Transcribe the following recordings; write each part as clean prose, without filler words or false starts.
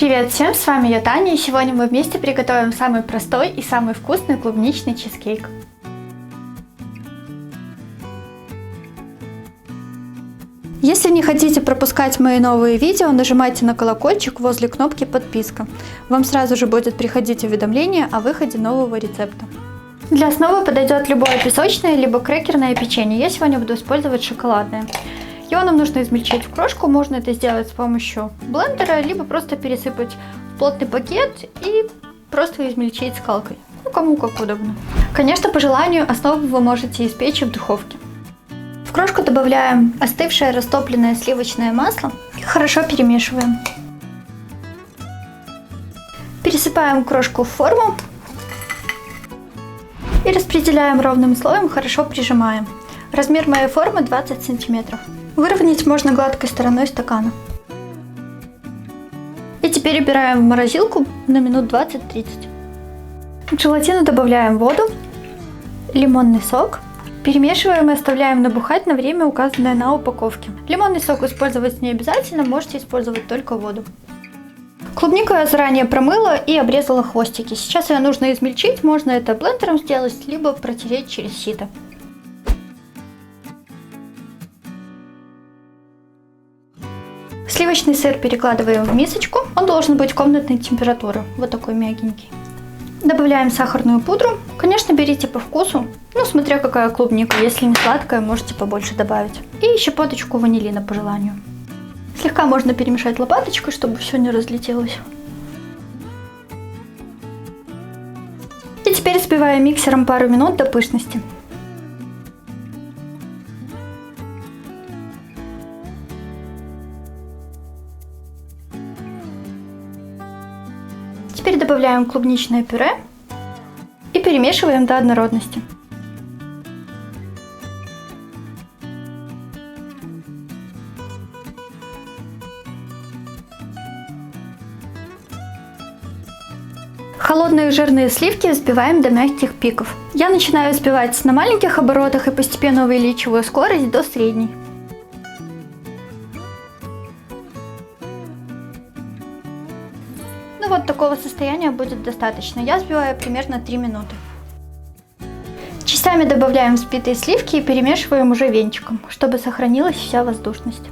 Привет всем, с вами я Таня, и сегодня мы вместе приготовим самый простой и самый вкусный клубничный чизкейк. Если не хотите пропускать мои новые видео, нажимайте на колокольчик возле кнопки подписка. Вам сразу же будет приходить уведомление о выходе нового рецепта. Для основы подойдет любое песочное либо крекерное печенье. Я сегодня буду использовать шоколадное. Его нам нужно измельчить в крошку, можно это сделать с помощью блендера, либо просто пересыпать в плотный пакет и просто измельчить скалкой. Кому как удобно. Конечно, по желанию основу вы можете испечь в духовке. В крошку добавляем остывшее растопленное сливочное масло и хорошо перемешиваем. Пересыпаем крошку в форму и распределяем ровным слоем, хорошо прижимаем. Размер моей формы 20 см. Выровнять можно гладкой стороной стакана. И теперь убираем в морозилку на минут 20-30. К желатину добавляем воду, лимонный сок. Перемешиваем и оставляем набухать на время, указанное на упаковке. Лимонный сок использовать не обязательно, можете использовать только воду. Клубнику я заранее промыла и обрезала хвостики. Сейчас ее нужно измельчить, можно это блендером сделать, либо протереть через сито. Сливочный сыр перекладываем в мисочку, он должен быть комнатной температуры, вот такой мягенький. Добавляем сахарную пудру, конечно, берите по вкусу, смотря какая клубника, если не сладкая, можете побольше добавить. И щепоточку ванилина по желанию. Слегка можно перемешать лопаточкой, чтобы все не разлетелось. И теперь взбиваем миксером пару минут до пышности. Теперь добавляем клубничное пюре и перемешиваем до однородности. Холодные жирные сливки взбиваем до мягких пиков. Я начинаю взбивать на маленьких оборотах и постепенно увеличиваю скорость до средней. Вот такого состояния будет достаточно. Я взбиваю примерно 3 минуты. Частями добавляем взбитые сливки и перемешиваем уже венчиком, чтобы сохранилась вся воздушность.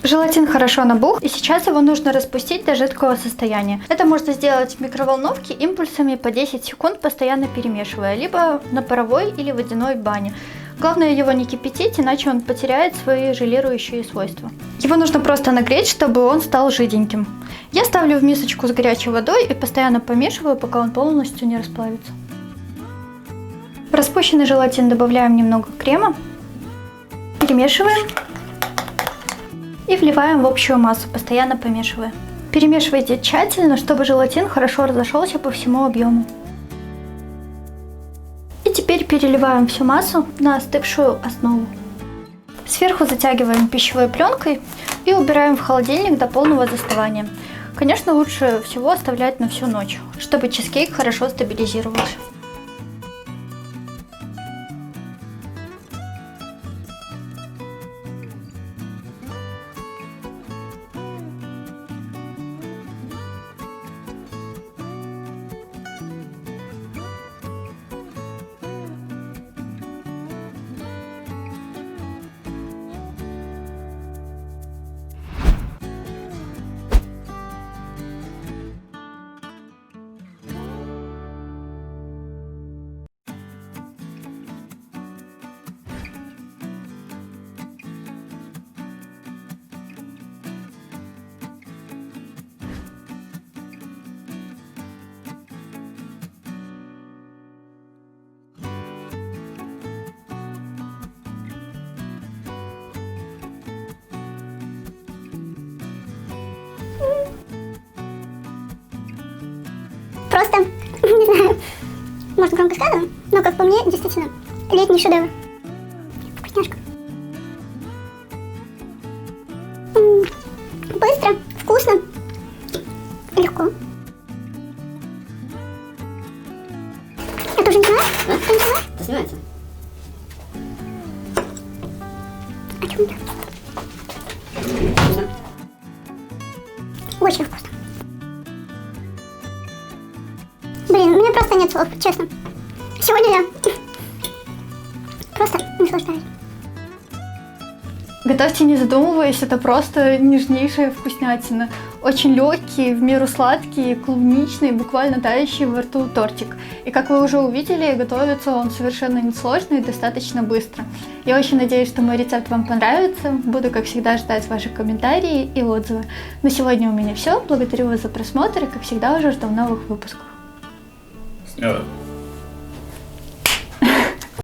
Желатин хорошо набух, и сейчас его нужно распустить до жидкого состояния. Это можно сделать в микроволновке импульсами по 10 секунд, постоянно перемешивая, либо на паровой или водяной бане. Главное его не кипятить, иначе он потеряет свои желирующие свойства. Его нужно просто нагреть, чтобы он стал жиденьким. Я ставлю в мисочку с горячей водой и постоянно помешиваю, пока он полностью не расплавится. В распущенный желатин добавляем немного крема, перемешиваем. И вливаем в общую массу, постоянно помешивая. Перемешивайте тщательно, чтобы желатин хорошо разошелся по всему объему. И теперь переливаем всю массу на остывшую основу. Сверху затягиваем пищевой пленкой и убираем в холодильник до полного застывания. Конечно, лучше всего оставлять на всю ночь, чтобы чизкейк хорошо стабилизировался. Просто, не знаю, может громко сказано, но как по мне, действительно, летний шедевр. Вкусняшка. Быстро, вкусно, легко. Я тоже не знаю, ты не знаешь? Это снимается? О чем я? Вкусно? Очень вкусно. Блин, у меня просто нет слов, честно. Сегодня я просто наслаждаюсь. Готовьте не задумываясь, это просто нежнейшая вкуснятина. Очень легкий, в меру сладкий, клубничный, буквально тающий во рту тортик. И как вы уже увидели, готовится он совершенно несложно и достаточно быстро. Я очень надеюсь, что мой рецепт вам понравится. Буду, как всегда, ждать ваши комментарии и отзывы. На сегодня у меня все. Благодарю вас за просмотр и, как всегда, уже жду новых выпусков. Смело.